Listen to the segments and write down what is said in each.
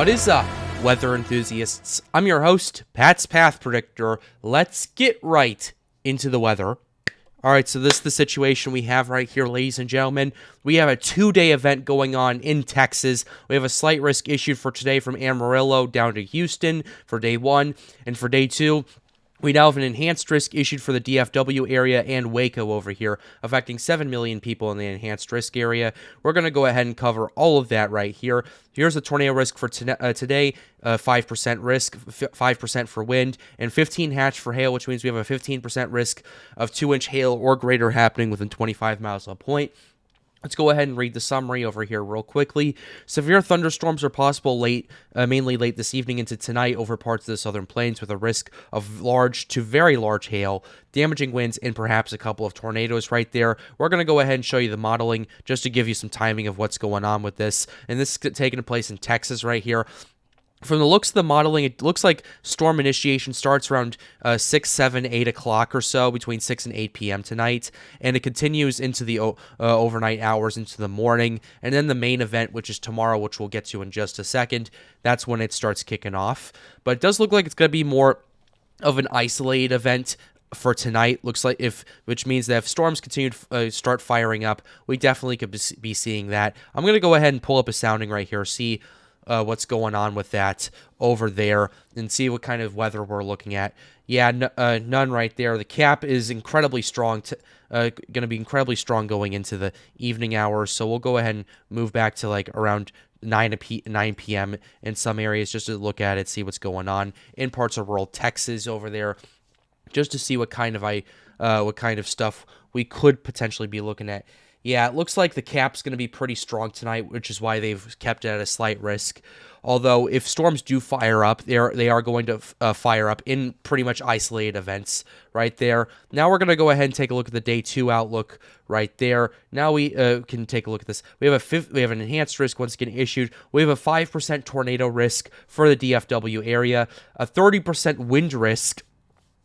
What is up, weather enthusiasts? I'm your host, Pat's Path Predictor. Let's get right into the weather. All right, so this is the situation we have right here, ladies and gentlemen. We have a two-day event going on in Texas. We have a slight risk issued for today from Amarillo down to Houston for day one. And for day two, we now have an enhanced risk issued for the DFW area and Waco over here, affecting 7 million people in the enhanced risk area. We're going to go ahead and cover all of that right here. Here's the tornado risk for today, 5% risk, 5% for wind, and 15 hatch for hail, which means we have a 15% risk of 2-inch hail or greater happening within 25 miles of a point. Let's go ahead and read the summary over here real quickly. Severe thunderstorms are possible mainly late this evening into tonight over parts of the southern plains with a risk of large to very large hail, damaging winds, and perhaps a couple of tornadoes right there. We're going to go ahead and show you the modeling just to give you some timing of what's going on with this. And this is taking place in Texas right here. From the looks of the modeling, it looks like storm initiation starts around 6, 7, 8 o'clock or so, between 6 and 8 p.m. tonight, and it continues into the overnight hours into the morning, and then the main event, which is tomorrow, which we'll get to in just a second, that's when it starts kicking off. But it does look like it's going to be more of an isolated event for tonight, which means that if storms continue to start firing up, we definitely could be seeing that. I'm going to go ahead and pull up a sounding right here, see what's going on with that over there, and see what kind of weather we're looking at. Yeah, none right there. The cap is incredibly strong, going to be incredibly strong going into the evening hours, so we'll go ahead and move back to like around 9 p.m. in some areas just to look at it, see what's going on in parts of rural Texas over there, just to see what kind of stuff we could potentially be looking at. Yeah, it looks like the cap's going to be pretty strong tonight, which is why they've kept it at a slight risk. Although, if storms do fire up, they are going to fire up in pretty much isolated events right there. Now we're going to go ahead and take a look at the day 2 outlook right there. Now we can take a look at this. We have an enhanced risk once again issued. We have a 5% tornado risk for the DFW area, a 30% wind risk.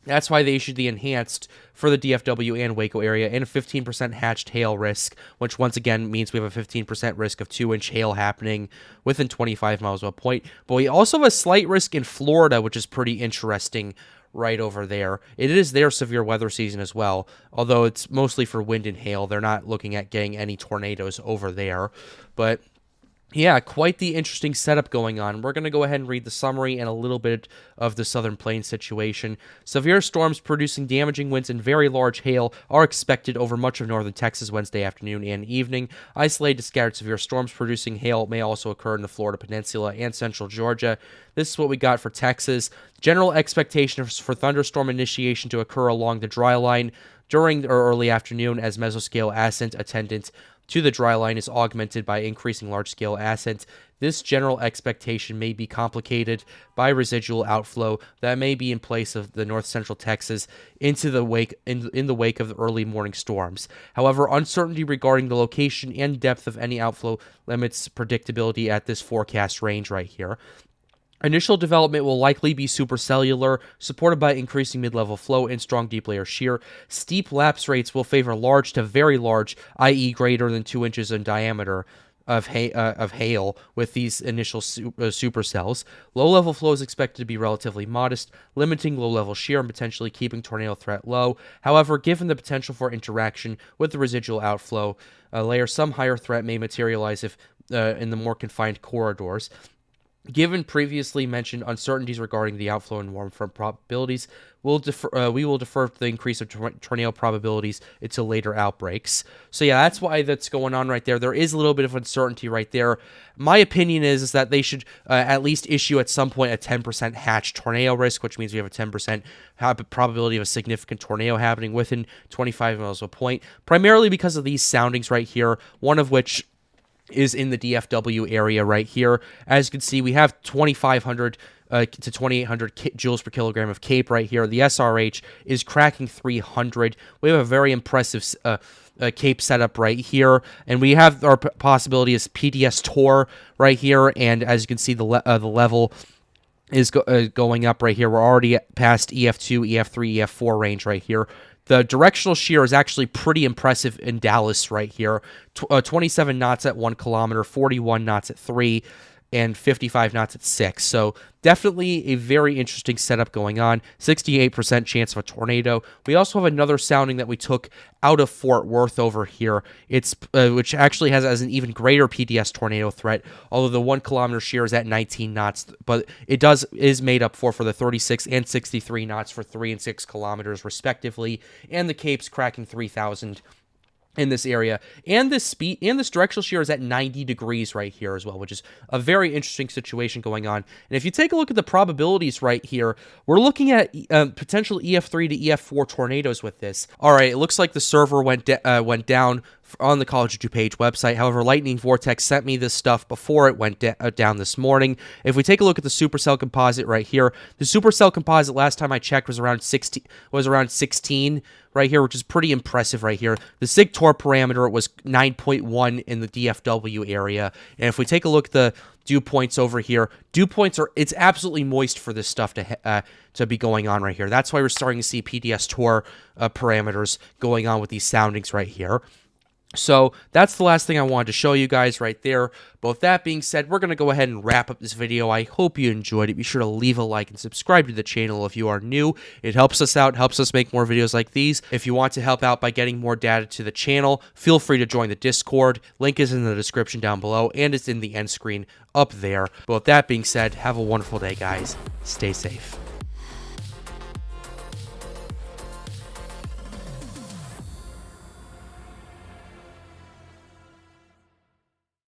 That's why they issued the enhanced for the DFW and Waco area, and a 15% hatched hail risk, which once again means we have a 15% risk of 2-inch hail happening within 25 miles of a point. But we also have a slight risk in Florida, which is pretty interesting right over there. It is their severe weather season as well, although it's mostly for wind and hail. They're not looking at getting any tornadoes over there. But yeah, quite the interesting setup going on. We're going to go ahead and read the summary and a little bit of the Southern Plains situation. Severe storms producing damaging winds and very large hail are expected over much of northern Texas Wednesday afternoon and evening. Isolated scattered severe storms producing hail may also occur in the Florida Peninsula and central Georgia. This is what we got for Texas. General expectation for thunderstorm initiation to occur along the dry line during or early afternoon as mesoscale ascent attendant to the dry line is augmented by increasing large-scale ascent. This general expectation may be complicated by residual outflow that may be in place of the north-central Texas into the wake in the wake of the early morning storms. However, uncertainty regarding the location and depth of any outflow limits predictability at this forecast range right here. Initial development will likely be supercellular, supported by increasing mid-level flow and strong deep layer shear. Steep lapse rates will favor large to very large, i.e. greater than 2 inches in diameter, of hail with these initial supercells. Low-level flow is expected to be relatively modest, limiting low-level shear and potentially keeping tornado threat low. However, given the potential for interaction with the residual outflow layer, some higher threat may materialize if in the more confined corridors. Given previously mentioned uncertainties regarding the outflow and warm front probabilities, we will defer the increase of tornado probabilities until later outbreaks. So yeah, that's why that's going on right there. There is a little bit of uncertainty right there. My opinion is that they should at least issue at some point a 10% hatch tornado risk, which means we have a 10% probability of a significant tornado happening within 25 miles of a point, primarily because of these soundings right here, one of which is in the DFW area right here. As you can see, we have 2,500 to 2,800 joules per kilogram of CAPE right here. The SRH is cracking 300. We have a very impressive CAPE setup right here, and we have our possibility as PDS Tor right here, and as you can see, the level is going up right here. We're already past EF2, EF3, EF4 range right here. The directional shear is actually pretty impressive in Dallas right here. 27 knots at 1 kilometer, 41 knots at 3, and 55 knots at 6. So definitely a very interesting setup going on. 68% chance of a tornado. We also have another sounding that we took out of Fort Worth over here. It's which actually has an even greater PDS tornado threat, although the 1 kilometer shear is at 19 knots, but it is made up for the 36 and 63 knots for 3 and 6 kilometers respectively, and the Cape's cracking 3,000 in this area, and this speed and this directional shear is at 90 degrees right here as well, which is a very interesting situation going on. And if you take a look at the probabilities right here, we're looking at potential EF3 to EF4 tornadoes with this. All right, it looks like the server went down on the College of DuPage website. However, Lightning Vortex sent me this stuff before it went down this morning. If we take a look at the supercell composite right here, the supercell composite last time I checked was around 16 right here, which is pretty impressive right here. The SIG Tor parameter was 9.1 in the DFW area. And if we take a look at the dew points over here, dew points it's absolutely moist for this stuff to be going on right here. That's why we're starting to see PDS Tor parameters going on with these soundings right here. So that's the last thing I wanted to show you guys right there. But with that being said, we're going to go ahead and wrap up this video. I hope you enjoyed it. Be sure to leave a like and subscribe to the channel if you are new. It helps us out, helps us make more videos like these. If you want to help out by getting more data to the channel, feel free to join the Discord. Link is in the description down below, and it's in the end screen up there. But with that being said, have a wonderful day, guys. Stay safe.